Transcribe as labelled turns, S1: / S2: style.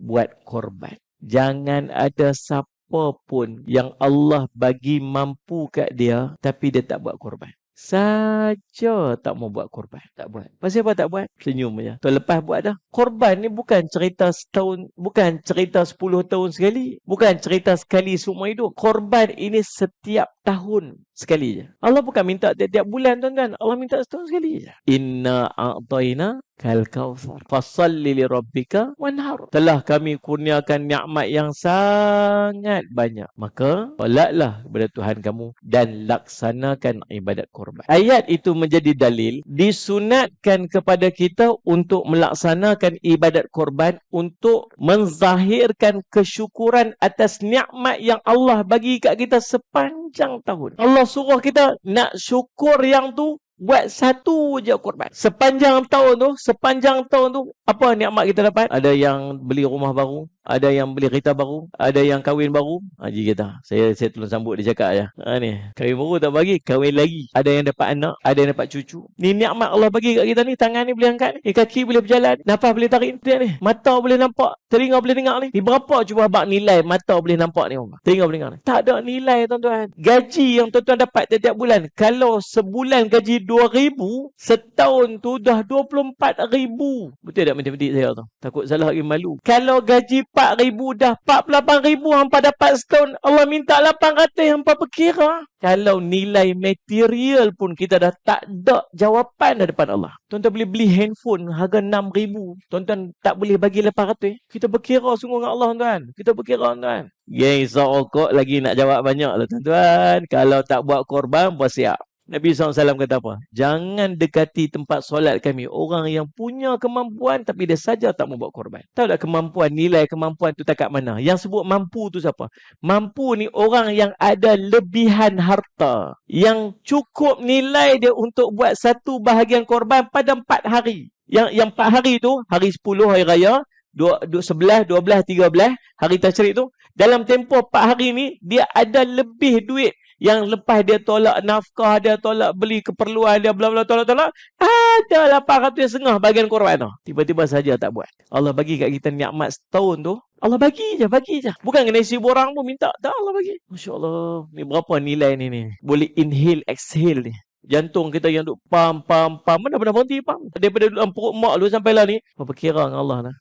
S1: buat korban. Jangan ada siapa pun yang Allah bagi mampu kat dia, tapi dia tak buat korban. Saja tak mau buat korban. Tak buat. Pasal apa tak buat? Senyum je. Tahun lepas buat dah. Korban ni bukan cerita setahun, bukan cerita 10 tahun sekali. Bukan cerita sekali seumur hidup. Korban ini setiap tahun sekali je. Allah bukan minta tiap-tiap bulan, tuan-tuan. Allah minta setahun sekali je. Inna a'tayna kal kautsar fasalli li rabbika wanhar. Telah kami kurniakan nikmat yang sangat banyak, maka solatlah kepada Tuhan kamu dan laksanakan ibadat korban. Ayat itu menjadi dalil disunatkan kepada kita untuk melaksanakan ibadat korban untuk menzahirkan kesyukuran atas nikmat yang Allah bagi kat kita sepanjang tahun. Allah suruh kita nak syukur yang tu buat satu je korban. Sepanjang tahun tu, apa nikmat kita dapat? Ada yang beli rumah baru, ada yang beli kereta baru, ada yang kahwin baru. Haji kita, saya tolong sambut dia cakap je. Ni, kahwin baru tak bagi, kahwin lagi. Ada yang dapat anak, ada yang dapat cucu. Ni nikmat Allah bagi kat kita ni. Tangan ni boleh angkat ni, kaki boleh berjalan, nafas boleh tarik ni, mata boleh nampak, telinga boleh dengar ni. Ni berapa cuba abang nilai mata boleh nampak ni, telinga boleh dengar ni? Tak ada nilai, tuan-tuan. Gaji yang tuan-tuan dapat tiap-tiap bulan, kalau sebulan gaji 2,000, setahun tu dah 24,000. Betul tak matematik saya tu? Takut salah lagi malu. Kalau gaji 4,000 dah 48,000 hampa dapat setahun. Allah minta 800 hampa berkira. Kalau nilai material pun kita dah tak ada jawapan dah depan Allah. Tuan-tuan boleh beli handphone harga 6,000. Tuan-tuan tak boleh bagi 800. Kita berkira sungguh dengan Allah, tuan. Kita berkira, tuan. Geng sokok lagi nak jawab banyak lah, tuan-tuan. Kalau tak buat korban, bersiap. Nabi SAW kata apa? Jangan dekati tempat solat kami orang yang punya kemampuan tapi dia saja tak mau buat korban. Tahu tak kemampuan, nilai kemampuan tu tak kat mana? Yang sebut mampu tu siapa? Mampu ni orang yang ada lebihan harta. Yang cukup nilai dia untuk buat satu bahagian korban pada 4 hari. Yang 4 hari tu, hari 10 hari raya, 11, 12, 13, hari tasyrik tu. Dalam tempoh 4 hari ni, dia ada lebih duit. Yang lepas dia tolak nafkah, dia tolak beli keperluan dia, bla bla tolak. Ada 800 bahagian korban tu. Tiba-tiba saja tak buat. Allah bagi kat kita nikmat setahun tu. Allah bagi je. Bukan kena isi borang pun minta. Tak, Allah bagi. Masya Allah. Ni berapa nilai ni? Boleh inhale, exhale ni. Jantung kita yang duk pam. Mana berhenti pam. Daripada dalam perut mak lu sampai lah ni. Apa kira dengan Allah lah.